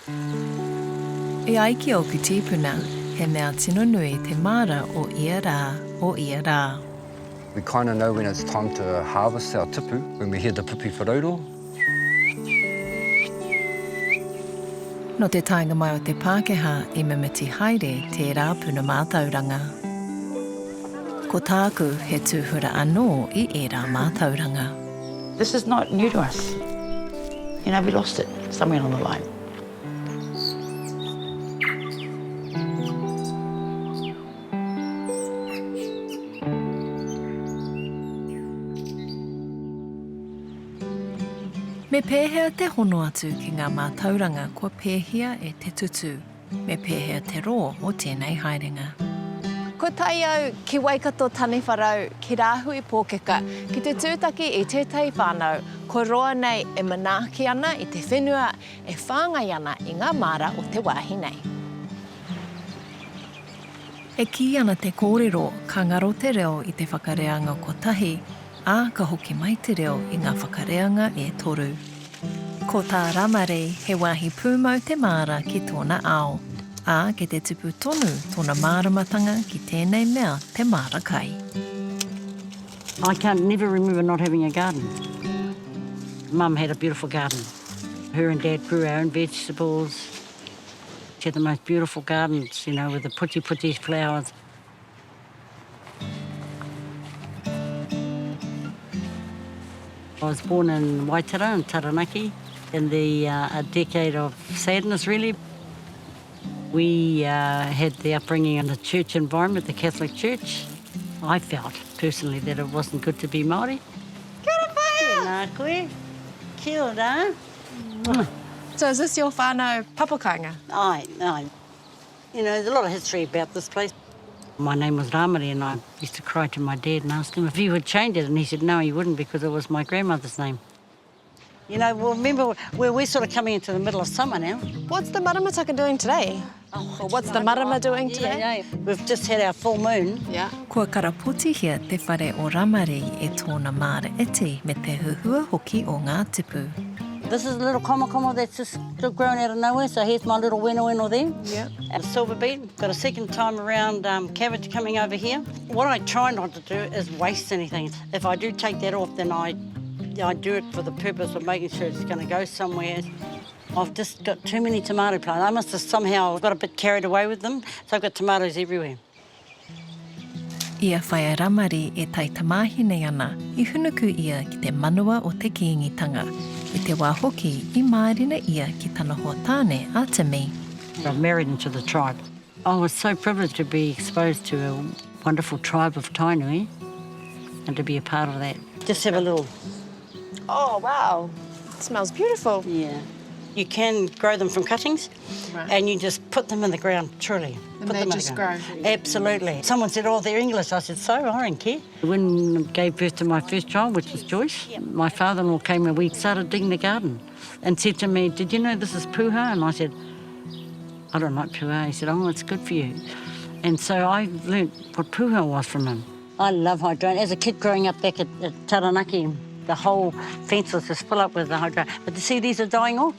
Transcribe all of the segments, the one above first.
E aiki o ki tīpuna, he mea tino nui te māra o ia rā. We kind of know when it's time to harvest our tipu, when we hear the pipi wharauro. No te tainga mai o te Pākehā I mimiti haere te rāpuna mātauranga. Ko tāku he tūhura anō I e rā mātauranga. This is not new to us. You know, we lost it somewhere along the line. Me pēhea te hono atu ki ngā mātauranga kua pēhea e te tutu. Me pēhea te rō o tēnei haerenga. Ko tai au ki Waikato tani wharau ki Raahui Pookeka, ki te tūtaki I tētai whānau, ko roa nei e manaaki ana I te whenua, e whāngai ana I ngā māra o te wāhine. E ki ana te kōrero ka ngaro te reo I te whakareanga ko tahi, ā ka hoki mai te reo I ngā whakareanga e toru. Ko tā ramarei he wāhi pūmau te māra ki tōna ao, ā ke te tupu tonu tōna māramatanga ki tēnei mea te māra kai. I can't never remember not having a garden. Mum had a beautiful garden. Her and Dad grew our own vegetables. She had the most beautiful gardens, you know, with the puti flowers. I was born in Waitara in Taranaki in the a decade of sadness, really. We had the upbringing in the church environment, the Catholic Church. I felt personally that it wasn't good to be Māori. Kia ora whaia! Tēnā koe. Kia ora. So is this your whānau papakanga? Aye. You know, there's a lot of history about this place. My name was Rāmari and I used to cry to my dad and ask him if he would change it, and he said no, he wouldn't, because it was my grandmother's name. You know, well, remember, we're sort of coming into the middle of summer now. What's the maramataka doing today? Or what's the marama doing today? Yeah. We've just had our full moon. Yeah. Kua karapotihia te whare o Ramari e tōna māra iti me te huhua hoki o ngā tipu. This is a little komo that's just grown out of nowhere, so here's my little weno there. Yeah. And a silver beet. Got a second time around cabbage coming over here. What I try not to do is waste anything. If I do take that off, then I do it for the purpose of making sure it's going to go somewhere. I've just got too many tomato plants. I must have somehow got a bit carried away with them, so I've got tomatoes everywhere. Ia whaia Ramari e tai tamahi nei ana I hunuku ia ki te manua o te kiingitanga. I te wā hoki I mārina ia ki tana hoa tāne a te me. I've married into the tribe. I was so privileged to be exposed to a wonderful tribe of Tainui and to be a part of that. Just have a little... Oh, wow. It smells beautiful. Yeah. You can grow them from cuttings, Right. and you just put them in the ground, truly. And put they them in just the ground. grow? Absolutely. Someone said, oh, they're English. I said, so? I don't care. When I gave birth to my first child, which was Joyce, my father-in-law came and we started digging the garden and said to me, did you know this is puha? And I said, I don't like puha. He said, oh, it's good for you. And so I learnt what puha was from him. I love hydrangea. As a kid growing up back at Taranaki, the whole fence was just full up with the hydrangea. But you see, these are dying off.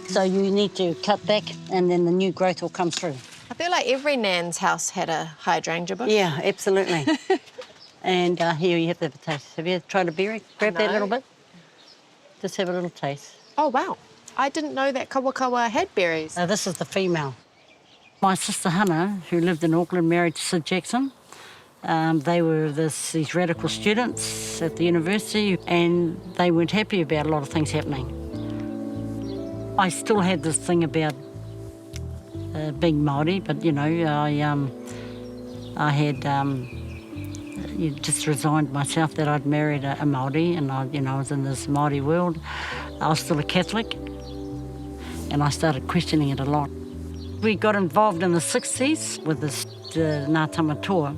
So you need to cut back and then the new growth will come through. I feel like every Nan's house had a hydrangea bush. Yeah, absolutely. And here you have to have a taste. Have you tried a berry? Grab that little bit. Just have a little taste. Oh, wow. I didn't know that Kawakawa had berries. This is the female. My sister Hannah, who lived in Auckland, married to Sid Jackson. They were these radical students at the university, and they weren't happy about a lot of things happening. I still had this thing about being Māori, but, you know, I had just resigned myself that I'd married a Māori, and I was in this Māori world. I was still a Catholic, and I started questioning it a lot. We got involved in the 60s with this Ngā Tamatoa.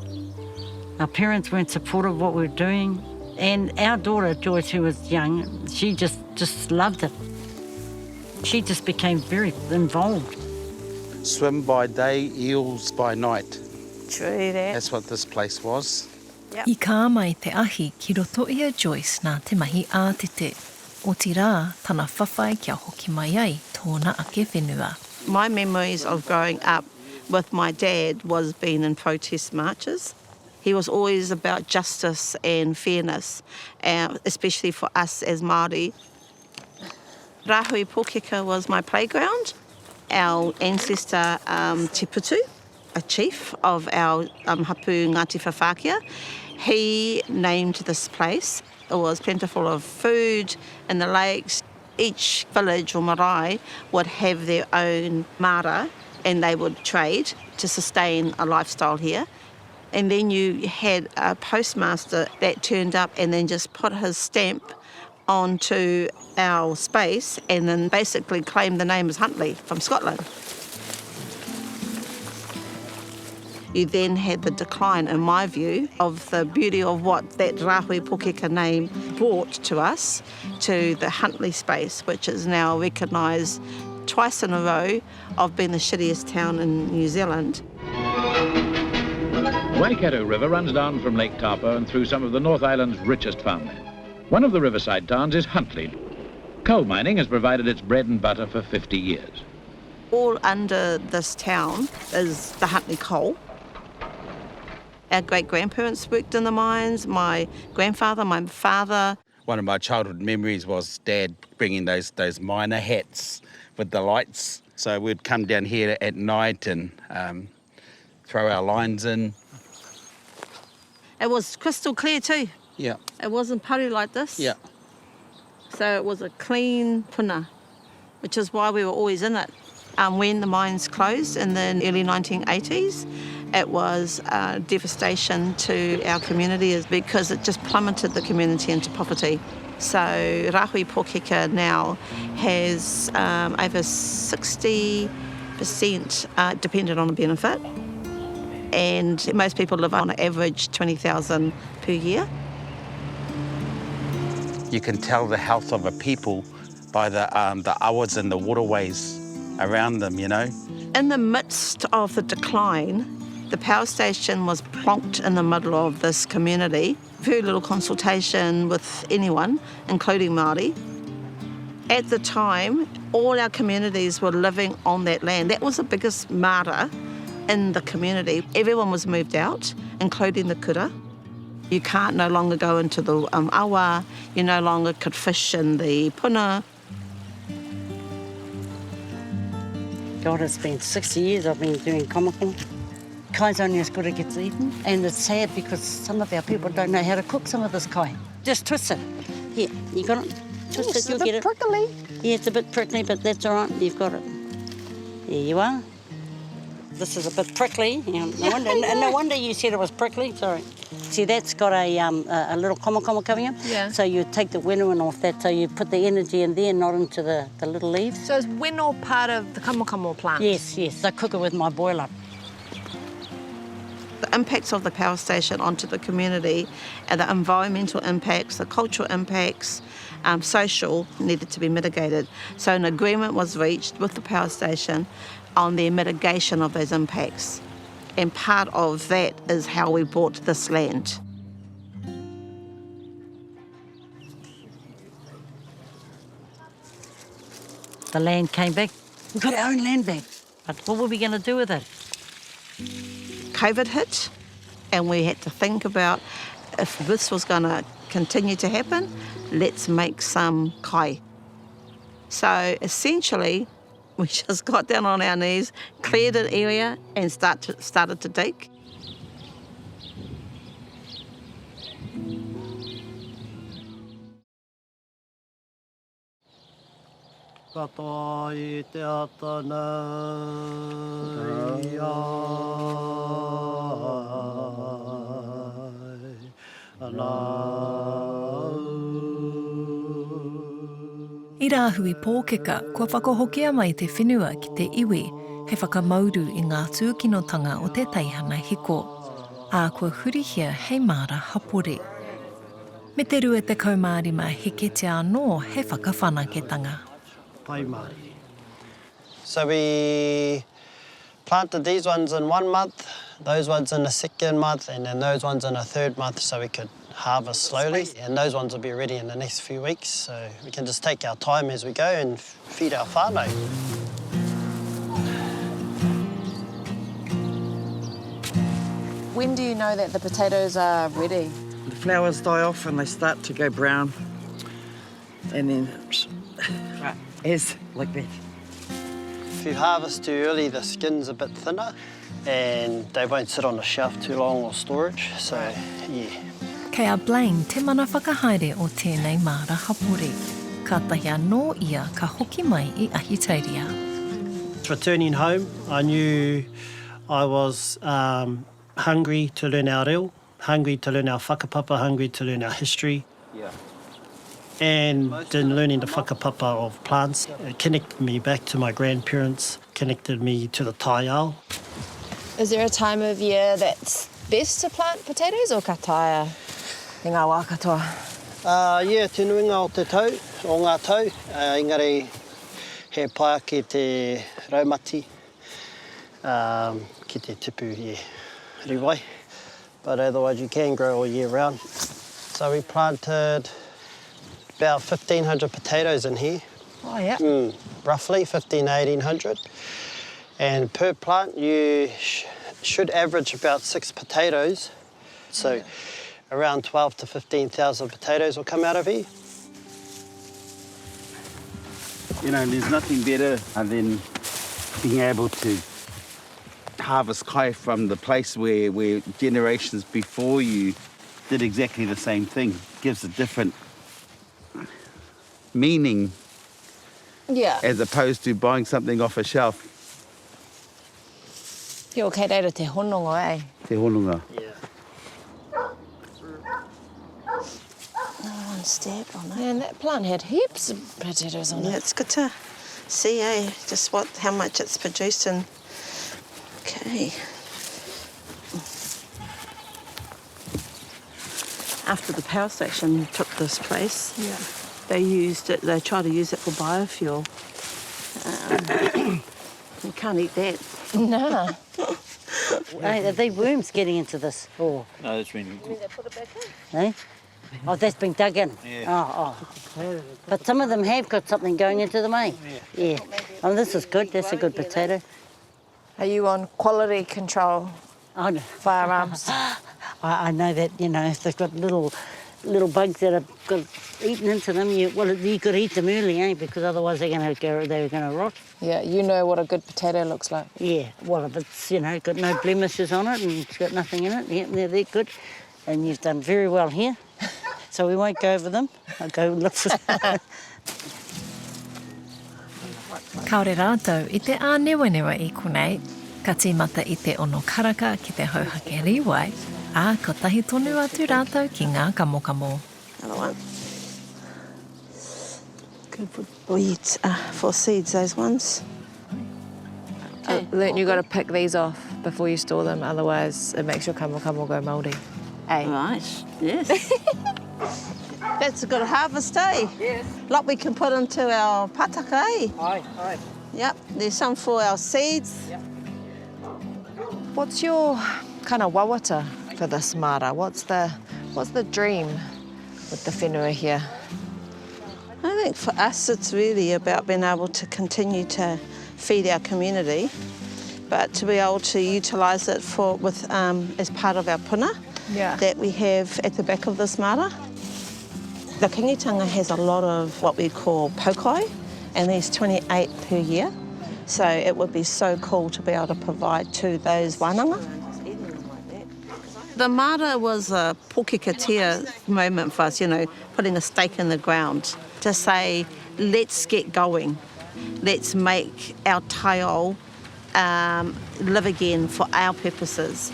Our parents weren't supportive of what we were doing, and our daughter, Joyce, who was young, she just loved it. She just became very involved. Swim by day, eels by night. True that. That's what this place was. I kā mai te ahi ki roto ia Joyce nā te mahi ātete. O ti rā, tana whawhai kia hoki mai ai tōna ake whenua. My memories of growing up with my dad was being in protest marches. He was always about justice and fairness, especially for us as Māori. Raahui Pookeka was my playground. Our ancestor Te Putu, a chief of our hapu Ngāti Whawhākea, he named this place. It was plentiful of food in the lakes. Each village or marae would have their own mara and they would trade to sustain a lifestyle here. And then you had a postmaster that turned up and then just put his stamp onto our space and then basically claimed the name as Huntly from Scotland. You then had the decline, in my view, of the beauty of what that Raahui Pookeka name brought to us, to the Huntly space, which is now recognised twice in a row of being the shittiest town in New Zealand. Waikato River runs down from Lake Taupo and through some of the North Island's richest farmland. One of the riverside towns is Huntly. Coal mining has provided its bread and butter for 50 years. All under this town is the Huntly coal. Our great-grandparents worked in the mines, my grandfather, my father. One of my childhood memories was Dad bringing those miner hats with the lights. So we'd come down here at night and throw our lines in. It was crystal clear too. Yeah. It wasn't putty like this. Yeah. So it was a clean puna, which is why we were always in it. When the mines closed in the early 1980s, it was devastation to our community because it just plummeted the community into poverty. So Raahui Pookeka now has over 60% dependent on a benefit, and most people live on an average 20,000 per year. You can tell the health of a people by the awas and the waterways around them, you know. In the midst of the decline, the power station was plonked in the middle of this community. Very little consultation with anyone, including Māori. At the time, all our communities were living on that land. That was the biggest mara in the community. Everyone was moved out, including the kura. You can't no longer go into the awa. You no longer could fish in the puna. God, it's been 60 years I've been doing kamako. Kai's only as good as it gets eaten. And it's sad because some of our people don't know how to cook some of this kai. Just twist it. Here, you got it. Twist it, you'll get it. It's a bit prickly. Yeah, it's a bit prickly, but that's all right. You've got it. There you are. This is a bit prickly. No wonder you said it was prickly. Sorry. See, that's got a little komo coming up. Yeah. So you take the whenua off that, so you put the energy in there, not into the little leaves. So is weno part of the kamokamo plant? Yes, yes. I cook it with my boiler. The impacts of the power station onto the community and the environmental impacts, the cultural impacts, social, needed to be mitigated. So an agreement was reached with the power station on the mitigation of those impacts. And part of that is how we bought this land. The land came back. We got our own land back. But what were we going to do with it? COVID hit, and we had to think about if this was going to continue to happen, let's make some kai. So essentially, we just got down on our knees, cleared an area and started to dig. I Raahui Pookeka, kua whakahokia mai te whenua ki te iwi, he whakamauru I ngā tūkinotanga o te teihana hiko, a kua hurihia hei māra hapori. Me te rua te kaumārima heke te anō he whakawhanaketanga. So we planted these ones in 1 month, those ones in the 2nd month, and then those ones in the 3rd month, so we could harvest slowly. And those ones will be ready in the next few weeks, so we can just take our time as we go and feed our whānau. When do you know that the potatoes are ready? The flowers die off and they start to go brown. And then, as like that. If you harvest too early, the skin's a bit thinner and they won't sit on the shelf too long or storage, so yeah. Kei a Blaine te mana whakahaere o tēnei māra hapori. Ka tahi anō ia ka hoki mai I ahitairia. Returning home, I knew I was hungry to learn our reo, hungry to learn our whakapapa, hungry to learn our history. Yeah. And in learning the whakapapa of plants, it connected me back to my grandparents, connected me to the taiao. Is there a time of year that's best to plant potatoes or ka taia I ngā wā katoa? Yeah, te nuinga o te tau, o ngā tau. Engari, he paia ki te raumati, ki te tipu, riwai. But otherwise you can grow all year round. So we planted about 1,500 potatoes in here. Oh, yeah. Roughly 1,500 to 1,800. And per plant you should average about 6 potatoes. So around 12 to 15,000 potatoes will come out of here. You know, there's nothing better than being able to harvest kai from the place where generations before you did exactly the same thing. It gives a different meaning as opposed to buying something off a shelf. Pio kei reira te hononga, eh? Te hononga. Yeah. One step on it. Man, that plant had heaps of potatoes on Yeah, it. it's good to see, just how much it's producing. Okay. After the power station took this place, they tried to use it for biofuel. You can't eat that. Nah. Hey, are they worms getting into this? Or, No, that's been... eh? Oh, that's been dug in? Yeah. Oh. But some of them have got something going into them, eh? Yeah. Oh, this is good. That's a good potato. Are you on quality control Oh, no. firearms? I know that, you know, if they've got little bugs that have got eaten into them, you could eat them early, eh? Because otherwise they're going to rot. Yeah, you know what a good potato looks like. Yeah. Well, if it's, you know, got no blemishes on it and it's got nothing in it, yeah, they're good. And you've done very well here. So we won't go over them. I'll go look for them. Kaore rātou I te ānewanewa I konei, ka tīmata I te ono karaka ki te hauhake riwai, ā ko tahi tonu atu rātou ki ngā kamokamo. Another one. Good for weeds, for seeds, those ones. I learnt you got to pick these off before you store them, otherwise it makes your kamokamo go mouldy. Hey. Right, yes. That's a good harvest, eh? Yes. Lot we can put into our pataka, eh? Aye. Yep, there's some for our seeds. Yep. What's your kind of wawata for this māra? What's the dream with the whenua here? I think for us it's really about being able to continue to feed our community, but to be able to utilise it as part of our puna that we have at the back of this māra. The kingitanga has a lot of what we call pokai, and there's 28 per year. So it would be so cool to be able to provide to those wānanga. The māra was a pōkekatea moment for us, you know, putting a stake in the ground to say, let's get going. Let's make our taiao live again for our purposes.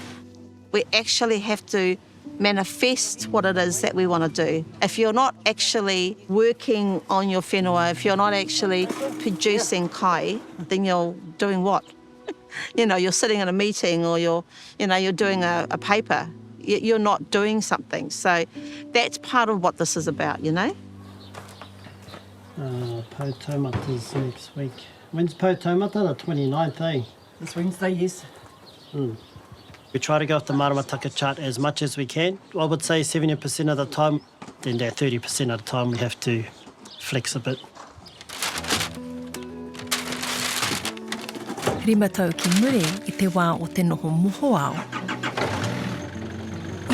We actually have to manifest what it is that we want to do. If you're not actually working on your whenua, if you're not actually producing kai, then you're doing what? You know, you're sitting in a meeting or you're doing a paper. You're not doing something. So that's part of what this is about, you know? Po taumata's next week. When's Po taumata? The 29th, eh? This Wednesday, yes. We try to go off the maramataka chart as much as we can. I would say 70% of the time, then that 30% of the time we have to flex a bit. Rima tau ki muri I te wā o te noho moho ao.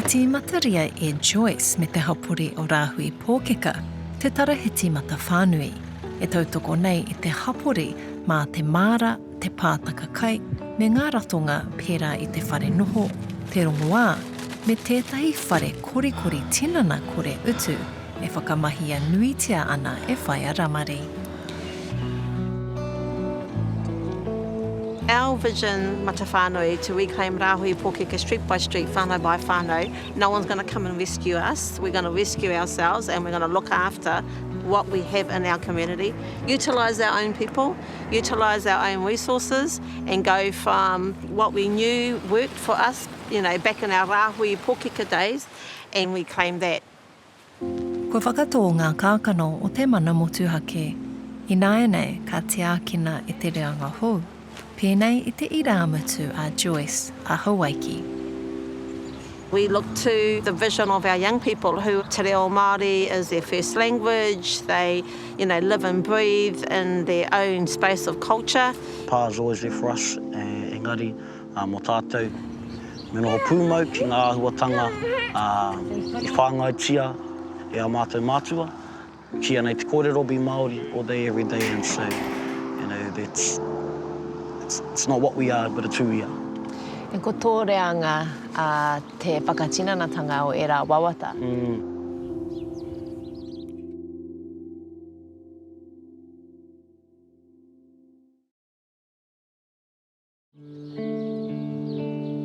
tīmata ria e Joyce me te hapori o Raahui Pookeka, te tara he tīmata whānui. E tautoko nei i te hapori mā te māra, te pātaka kai, me ngā ratonga pērā i te whare noho, te rongoā, me tētahi whare korikori tinana kore utu, e whakamahia nuitia ana e whaia ramari. Our vision, Mata Whānui, to reclaim Raahui Pookeka street by street, whānau by whānau. No one's going to come and rescue us. We're going to rescue ourselves and we're going to look after what we have in our community, utilise our own people, utilise our own resources and go from what we knew worked for us, you know, back in our Raahui Pookeka days and reclaim that. Ko whakatō ngā kākano o te mana motuhake. I nāianei ka te ākina e te reanga hou. Pēnei i te irāmutu a Joyce a Hawaii. We look to the vision of our young people who te reo Māori is their first language. They, you know, live and breathe in their own space of culture. Pa is always there for us, engari, mō tātou. Me noho pūmau ki ngā ahuatanga, I whāngai tia, e a mātou mātua. Kia nei te kōrero bi Māori all day, every day, and so, you know, it's not what we are, but it's who we are. E ko tō reanga te whakatinanatanga o e rā wawata.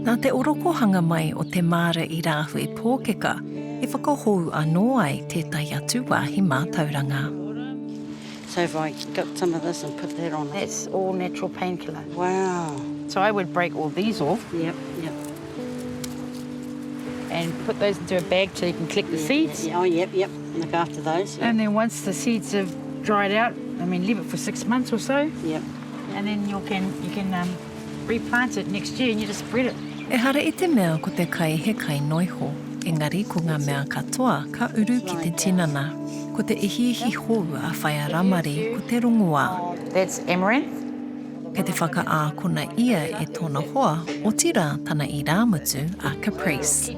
Nā te orokohanga mai o te māra I Raahui Pookeka, e whakahou anō ai tētai atu wāhi mātauranga. So if I got some of this and put that on, That's all natural painkiller. wow. So I would break all these off Yep, yep. and put those into a bag so you can collect the seeds. Oh, yep, yep. Look after those. Yep. And then once the seeds have dried out, I mean, leave it for 6 months or so, Yep. and then you can replant it next year and you just spread it. E hara I te mea ko te kai he kai noiho, engari ko ngā mea katoa ka uru ki te tinana. Ko te ihiihi hou a whaia ramari ko te rongoā. That's amaranth. Kei te whakaākona ia e tōna hoa o tira tana I rāmutu a Caprice.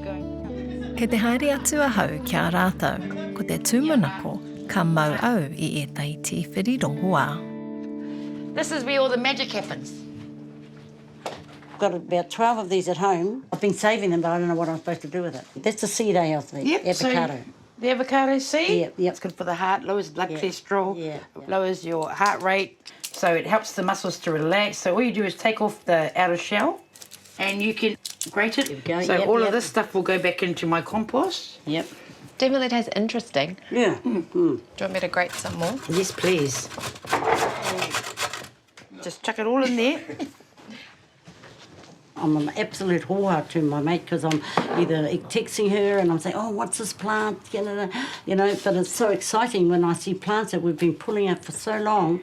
Kei te haere atu a hau kia rātau, ko te tūmanako ka mau au I e taiti whiri rongoā. This is where all the magic happens. I've got about 12 of these at home. I've been saving them, but I don't know what I'm supposed to do with it. That's the seed of the avocado. The avocado seed, Yep, yep. It's good for the heart, lowers blood Yeah, cholesterol, yeah. lowers your heart rate, so it helps the muscles to relax. So all you do is take off the outer shell and you can grate it. There we go, So yep, all yep. of this stuff will go back into my compost. Yep. Definitely tastes interesting. Yeah. Do you want me to grate some more? Yes, please. Just chuck it all in there. I'm an absolute whoreheart to my mate because I'm either texting her and I'm saying, oh, what's this plant? You know, but it's so exciting when I see plants that we've been pulling out for so long.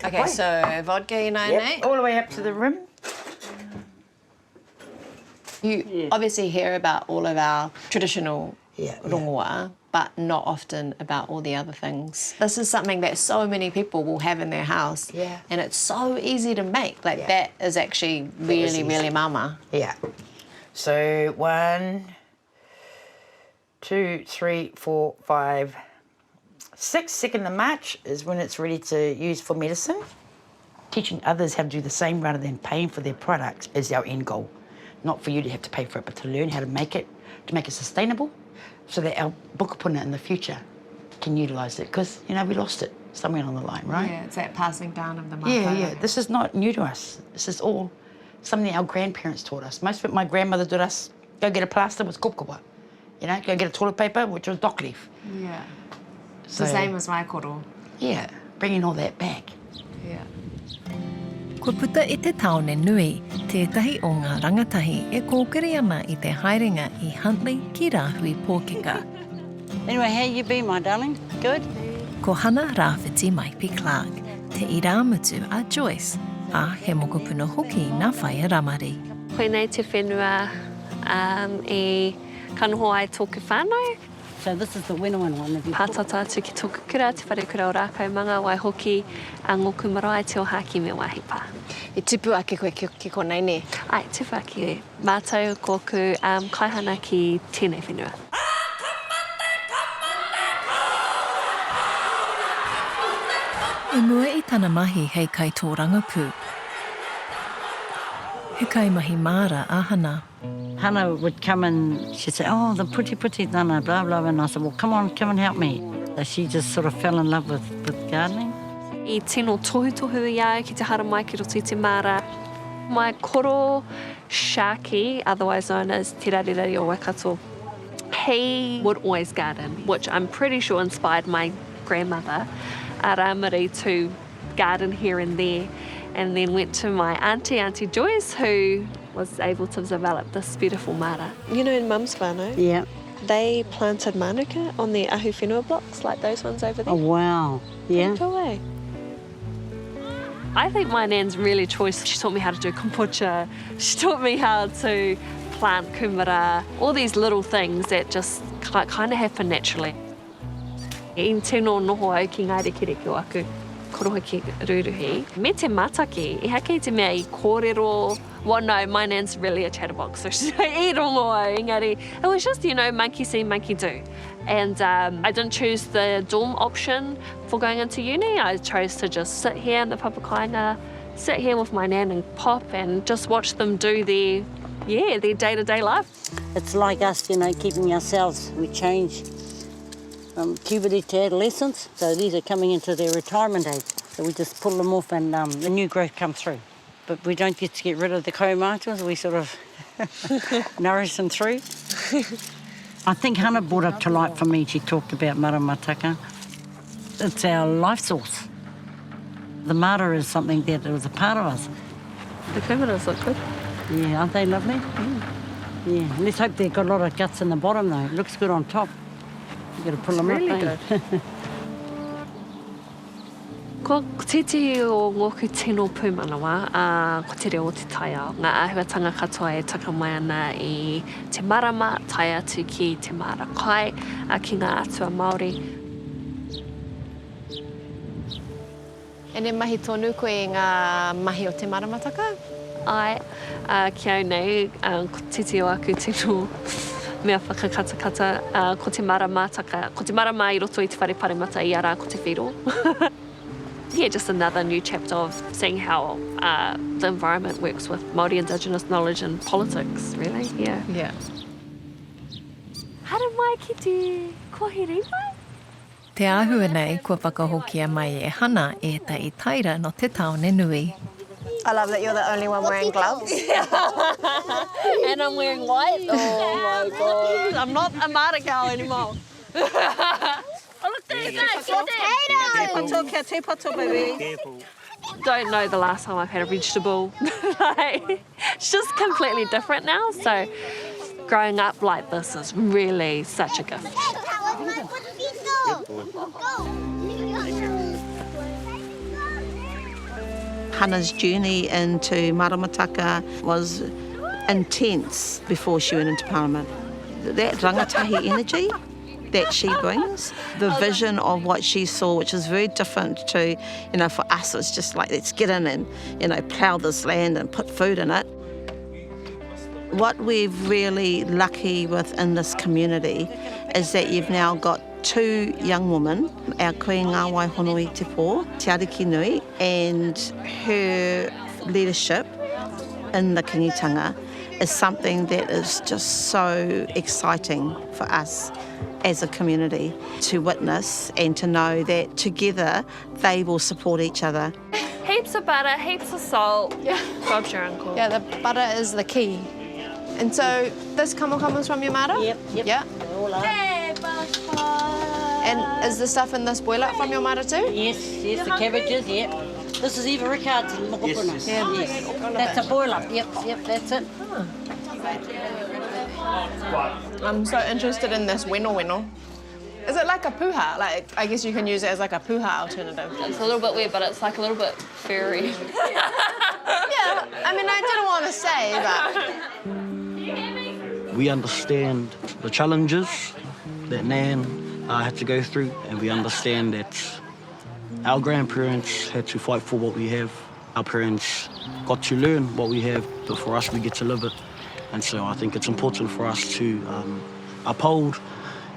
Okay, so vodka, you know, Nate? All the way up to the rim. You obviously hear about all of our traditional rongoā, but not often about all the other things. This is something that so many people will have in their house, and it's so easy to make. Like that is actually really, really mama. Yeah. So 1, 2, 3, 4, 5, 6. 2nd of March is when it's ready to use for medicine. Teaching others how to do the same rather than paying for their products is our end goal. Not for you to have to pay for it, but to learn how to make it sustainable, so that our bukapuna in the future can utilise it. Because, you know, we lost it somewhere along the line, right? Yeah, it's that passing down of the mapa. Yeah. This is not new to us. This is all something our grandparents taught us. Most of it my grandmother taught us, go get a plaster with kokowa. You know, go get a toilet paper, which was dock leaf. Yeah. It's So, the same as my koro. Yeah, bringing all that back. Yeah. Ko puta I te taone nui, tētahi o ngā rangatahi e kōkiri ana I te haerenga I Huntly ki Raahui Pookeka. Anyway, how you been, my darling? Good? Ko hana rāwhiti Māipi Clark, te irāmutu a Joyce, a he mokopuna hoki nā whaia ramari. Koe nei te whenua I kanoho ai tōku whānau. So this is the winoan one. Pātata atu ki tōku kura, te whare kura o rākau manga wai hoki a ngoku marae te o haki me wāhi pā. I tipu ake koe ki konei ne? Ai, tipu ake. Mātou kōku kaihana ki tēnei whenua. E mua I tana mahi hei kai tō rangapū. He kai mahi māra ahana. Hannah would come and she'd say, oh, the puti nana, blah, blah, and I said, well, come and help me. So she just sort of fell in love with gardening. I tino tohu iau ki te hara mai ki roto I te māra. My koro Shaki, otherwise known as Te Rarerari o Waikato, he would always garden, which I'm pretty sure inspired my grandmother, Aramari, to garden here and there, and then went to my Auntie Joyce, who was able to develop this beautiful māra. You know, in Mum's whānau, yeah, they planted manuka on their ahu whenua blocks, like those ones over there. Oh, wow. Yeah. Pretty cool, eh? I think my nan's really choice. She taught me how to do kombucha. She taught me how to plant kumara, all these little things that just kind of happen naturally. I tino noho au ki ngā rekereke o aku, koroha ki ruruhi. Me te mataki, I hake te mea I kōrero. Well, no, my nan's really a chatterbox, so she's I rongo au, engari. It was just, you know, monkey see, monkey do. And I didn't choose the dorm option for going into uni. I chose to just sit here in the papakainga, sit here with my nan and pop and just watch them do their day-to-day life. It's like us, you know, keeping ourselves. We change from puberty to adolescence, so these are coming into their retirement age. So we just pull them off and the new growth comes through. But we don't get to get rid of the kaumātuas, we sort of nourish them through. I think Hannah brought it to light for me. She talked about maramataka. It's our life source. The mara is something that was a part of us. The kumaras look good. Yeah, aren't they lovely? Yeah. Let's hope they've got a lot of guts in the bottom though. It looks good on top. You've got to pull them up. Really good. Ko titi o ngoku tino pūmanawa, ko te reo o te taia. Ngā āhuatanga katoa e taka mai ana I te marama, tai atu ki te mara kai, ki ngā atua Māori. E ne mahi tonu koe ngā mahi o te maramataka? Ai, ki au nei, ko titi o aku tino mea whakakatakata, ko te marama taka, ko te marama I roto I te whare paremata I ara ko te whiro. Yeah, just another new chapter of seeing how the environment works with Māori Indigenous knowledge and politics, really, yeah. Yeah. Hara mai ki te kohiri mai? Te āhua nei kua whakahokia mai e hana e tai taira no te taone nui. I love that you're the only one wearing gloves. And I'm wearing white? Oh my God. I'm not a Māori girl anymore. Oh, look, there's that. Potatoes! Baby. Don't know the last time I've had a vegetable. It's just completely different now. So growing up like this is really such a gift. Hannah's journey into maramataka was intense before she went into Parliament. That rangatahi energy that she brings, the vision of what she saw, which is very different to, you know, for us, it's just like, let's get in and, you know, plough this land and put food in it. What we're really lucky with in this community is that you've now got two young women, our koe ngā waihonoi te pō, Te Ariki Nui, and her leadership in the kingitanga is something that is just so exciting for us as a community to witness and to know that together they will support each other. Heaps of butter, heaps of salt. Yeah. Bob's your uncle. Yeah, the butter is the key. And so this comes from your mara? Yep. Yeah. Hey, and is the stuff in this boiler from your mara too? Yes, the cabbages, yep. This is Eva Rickard's and mokopuna. Yes. That's a boiler. Yep, that's it. I'm so interested in this weno. Is it like a puha? Like, I guess you can use it as like a puha alternative. It's a little bit weird, but it's like a little bit furry. Yeah, I mean, I didn't want to say, but... We understand the challenges that Nan had to go through, and we understand that our grandparents had to fight for what we have. Our parents got to learn what we have, but for us, we get to live it. And so I think it's important for us to uphold,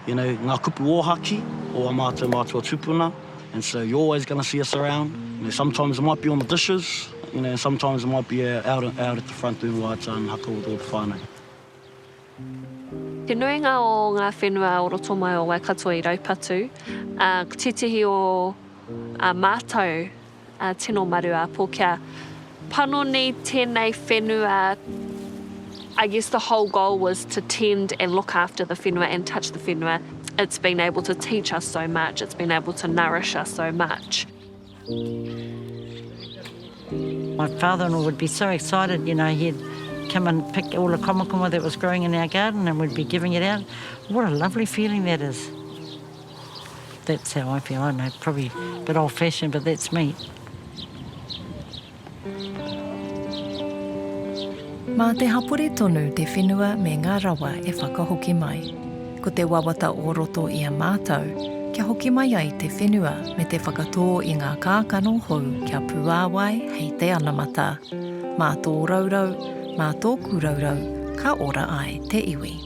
you know, ngā kupu ōhaki o a mātou tupuna. And so you're always going to see us around. You know, sometimes it might be on the dishes, you know, sometimes it might be out at the front doing waita and haka with all the whānau. Te nuinga o ngā whenua o roto mai o Waikato i Raupatu, titihi o mātou tino maru a Pōkea. Panoni tēnei whenua, I guess the whole goal was to tend and look after the whenua and touch the whenua. It's been able to teach us so much, it's been able to nourish us so much. My father-in-law would be so excited, you know, he'd come and pick all the komakoma that was growing in our garden and we'd be giving it out. What a lovely feeling that is. That's how I feel. I know, probably a bit old-fashioned, but that's me. Mā te hapore tonu te whenua me ngā rawa e whakahoki mai. Ko te wawata o roto i a mātou, kia hoki mai ai te whenua me te whakatō i ngā kākano hou kia puāwai hei te anamata. Mā tō raurau, mā tōku raurau, ka ora ai te iwi.